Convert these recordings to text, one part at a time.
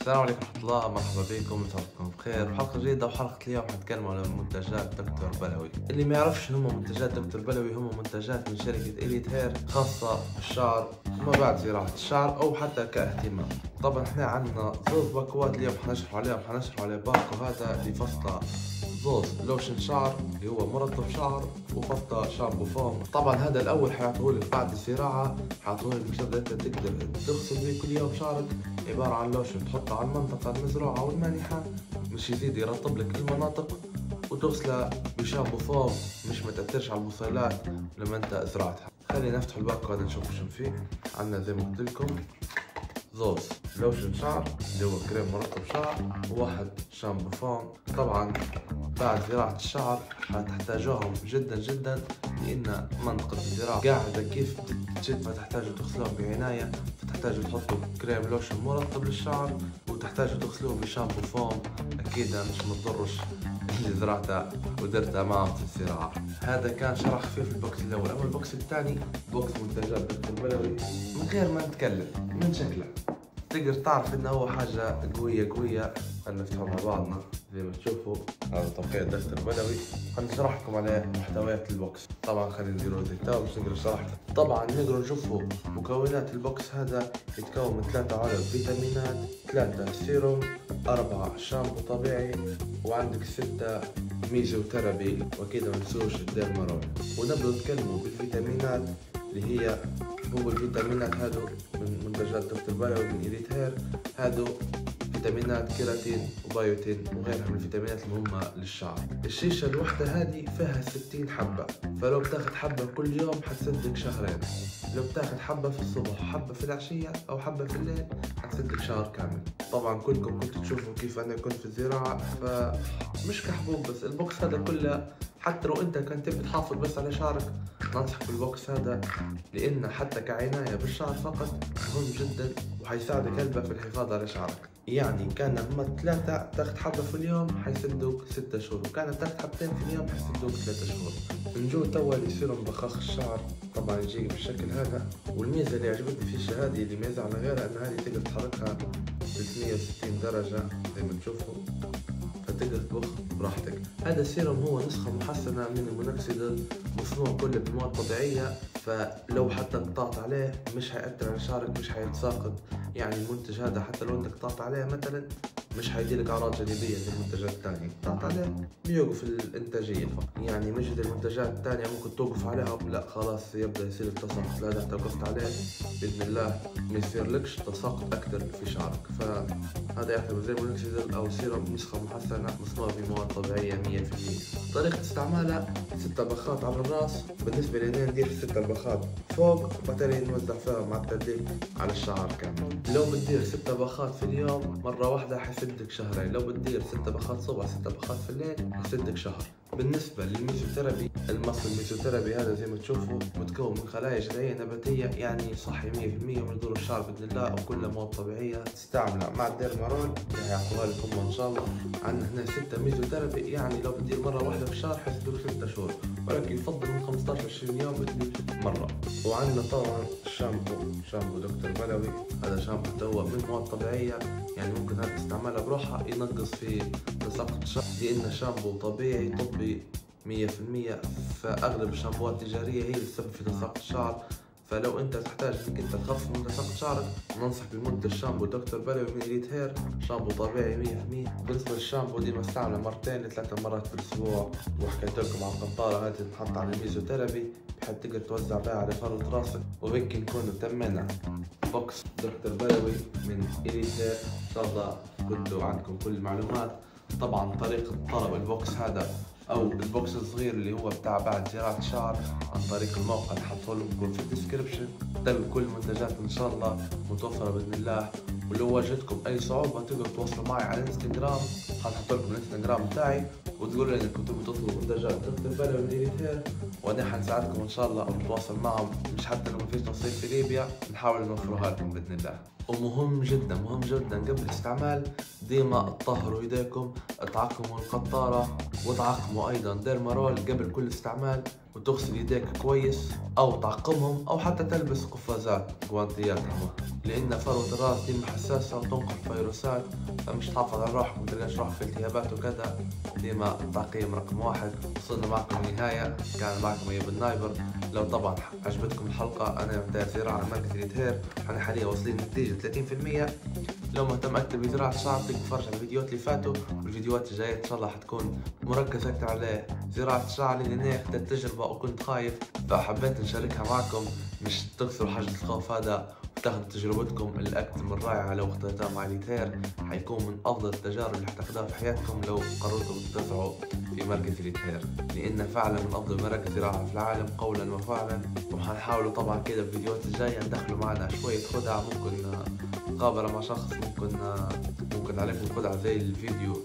السلام عليكم ورحمة الله، مرحبا بكم، مساكم بخير. حلقة جديدة وحلقة اليوم حنتكلم على منتجات دكتور بلوي. اللي ما يعرفش هم منتجات دكتور بلوي، هم منتجات من شركة إليت هير خاصة بالشعر وما بعد زراعة الشعر أو حتى كاهتمام. طبعا احنا عندنا زوز باكوات اليوم حنشرح عليه باكو هذا اللي فصله زوز لوشن شعر اللي هو مرطب شعر وفصله شامبو فوم. طبعا هذا الأول حيعطيهولك بعد الزراعة، حيعطيهولك مش انت تقدر تغسل بيه كل يوم شعرك. عبارة عن لوشن تحطه على المنطقة المزروعة والمانحة، مش يزيد يرطب لك المناطق، وتغسله بشامبو فوم مش متأثرش على البصيلات لما انت زرعتها. خلينا نفتح الباكو هذا نشوف شو فيه. عندنا زي ما قلت لكم زوز لوشن شعر اللي هو كريم مرطب شعر، وواحد شامبو فوم. طبعا بعد زراعة الشعر حتحتاجوهم جدا لأن منطقة الزراعة قاعدة كيف تشد، فتحتاجوا تغسلوهم بعناية، فتحتاجوا تحطوا كريم لوشن مرطب للشعر، وتحتاجوا تغسلوهم بشامبو فوم. أكيد مش متضرش اللي زرعته ودرته معهم في الزراعة. هذا كان شرح خفيف البوكس الأول. أما البوكس الثاني بوكس منتجات دكتور بلوي. من غير ما نتكلم من شكله تقدر تعرف انه هو حاجة قوية. خلينا نفتحه مع بعضنا. زي ما تشوفوا هذا توقيع دكتور بلوي. حنشرح لكم عليه محتويات البوكس. طبعا خلينا نديروا زي تو باش نقدر نشرح. طبعا نقدروا نشوفوا مكونات البوكس. هذا يتكون من 3 علب فيتامينات، 3 سيروم، 4 شامبو طبيعي، وعندك 6 ميزوثيرابي، واكيد ما ننسوش الديرمارول. ونبدأ نتكلموا بالفيتامينات اللي هي هو الفيتامينات هادو من منتجات دكتور بلوي من إليت هير. هادو فيتامينات كيراتين وبايوتين وغيرها من الفيتامينات المهمة للشعر. الشيشة الوحدة هذه فيها 60 حبة، فلو بتاخد حبة كل يوم حتسدك شهرين. لو بتاخد حبة في الصبح وحبة في العشية أو حبة في الليل حتسدك شهر كامل. طبعا كلكم كنتوا تشوفوا كيف أنا كنت في الزراعة، فمش كحبوب بس. البوكس هذا كله حتى لو أنت كنت تبي تحافظ بس على شعرك ننصحك بالبوكس هذا، لأن حتى كعناية بالشعر فقط مهم جدا وحيساعدك هلبة في الحفاظ على شعرك. يعني كان هم 3 تاخد حبة في اليوم حيسدوك 6 شهور، وكانت تاخد حبتين في اليوم حيسدوك 3 شهور. نجو توا يصيروا بخاخ الشعر. طبعا يجيك بالشكل هذا. والميزة اللي عجبتني في الشيء هذه اللي ميزة على غيرها ان هذه تقدر تحركها 360 درجة زي ما تشوفوا، فتقدر تبخ براحتك. هذا السيروم هو نسخة محسنة من المونوكسيديل، مصنوع كله بمواد طبيعية، فلو حتى قطعت عليه مش هيأثر على شعرك، مش هيتساقط. يعني المنتج هذا حتى لو انت قطعت عليه مثلا مش هيديلك اعراض جانبيه زي المنتجات الثانيه. قطعت عليه بيوقف الانتاجيه فقط، يعني مش زي المنتجات الثانيه ممكن توقف عليها لا خلاص يبدا يصير لك تساقط. لا، انت وقفت عليه باذن الله ما يصيرلكش تساقط اكثر في شعرك. فهذا يعتبر زي المونوكسيديل او سيروم نسخه محسنه مصنوع بمواد طبيعيه 100%. طريقه استعمالها 6 بخات على الراس. بالنسبه لي ندير 6 بخات فوق وبعدين نوزع فيها مع التدليك على الشعر كامل. لو بتدير 6 بخات في اليوم مرة واحدة حيسدك شهرين. لو بتدير 6 بخات صبح 6 بخات في الليل حيسدك شهر. بالنسبة للميزوثيرابي، المصل الميزوثيرابي هذا زي ما تشوفوا متكون من خلايا جذعية نباتية، يعني صحي 100% ومن دور الشعر بإذن الله، وكلها مواد طبيعية تستعملها مع الديرمارول اللي هيعطوها لكم إن شاء الله. عندنا هنا 6 ميزوثيرابي، يعني لو بتدير مرة واحدة في الشهر حيسدوك 6 شهور، ولكن يفضل من 15 20 يوم بتدير مرة. وعندنا طبعا شامبو دكتور بلوي. هذا شامبو توا من مواد طبيعية، يعني ممكن هذا استعمالها بروحها ينقص في تساقط الشعر، لأن شامبو طبيعي طبي 100%. فأغلب الشامبوات التجارية هي اللي تسبب في تساقط الشعر. فلو انت تحتاج انك انت تخفف من تساقط شعرك ننصح بمنتج شامبو دكتور بلوي من إليت هير. شامبو طبيعي 100%. بالنسبة للشامبو دي بستعمله 2 ل 3 مرات في الأسبوع. وحكيت لكم عن القنطارة هذه تنحط على الميزوثيرابي بحيث تقدر توزع بها على فرد راسك. وهيك نكون تمينا بوكس دكتور بلوي من إليت هير. إن شاء الله كنتوا عندكم كل المعلومات. طبعا طريقة طلب البوكس هذا او البوكس الصغير اللي هو بتاع بعد زراعة الشعر عن طريق الموقع اللي حطه لكم في الديسكربشن. كل المنتجات ان شاء الله متوفرة باذن الله. ولو واجهتكم اي صعوبة تقدروا تتواصلوا معي على الانستغرام. حنحط لكم الانستغرام بتاعي وتقولوا لي انكم تبوا تطلبوا منتجات دكتور بلوي من إليت هير، وانا حنساعدكم ان شاء الله ونتواصل معهم. مش حتى لو ما فيش تصريف في ليبيا نحاول نوفرها لكم باذن الله. ومهم جدا مهم جدا قبل الاستعمال ديما تطهروا ايديكم، تعقموا القطارة وتعقموا ايضا ديرمارول قبل كل استعمال، وتغسل يديك كويس او تعقمهم او حتى تلبس قفازات جوانتيات، لان فروة الراس ديما حساسة وتنقل فيروسات، فمش تحافظ على روحك ومتلقاش روحك في التهابات وكذا. ديما التعقيم رقم 1. وصلنا معكم النهاية، كان معكم ايوب النايبر. لو طبعا عجبتكم الحلقة، انا مدير زراعة ماركة ريتهير، احنا حاليا واصلين لنتيجة 30%. لو مهتم اكثر بزراعة الشعر تقدر تتفرج على الفيديوهات اللي فاتوا، والفيديوهات الجاية ان شاء الله حتكون مركزة اكثر على زراعة الشعر، لان انا خدت تجربة وكنت خايف فحبيت نشاركها معكم، مش تكسروا حاجة الخوف هذا وتاخذوا تجربتكم الأكثر من رائعة. لو اخترتها مع ريتهير حيكون من أفضل التجارب اللي حتاخدوها في حياتكم لو قررتوا تزرعوا في مركز ريتهير، لأنه فعلا من أفضل مراكز زراعة في العالم قولا وفعلا. وحنحاولوا طبعا كده في الفيديوهات الجاية ندخلوا معنا شوية خدع، ممكن مقابلة مع شخص، ممكن عليكم خدعة زي الفيديو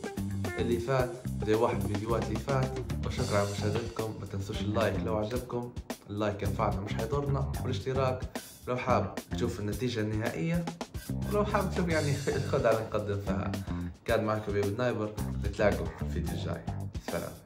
اللي فات، زي واحد من الفيديوهات اللي فات. وشكرا على مشاهدتكم، ما تنسوش اللايك لو عجبكم، اللايك ينفعنا مش حيضرنا، والاشتراك لو حاب تشوف النتيجة النهائية، ولو حاب تشوف يعني الخدعة اللي نقدم فيها. كان معكم ايوب النايبر، نتلاقوا في الفيديو الجاي. سلام.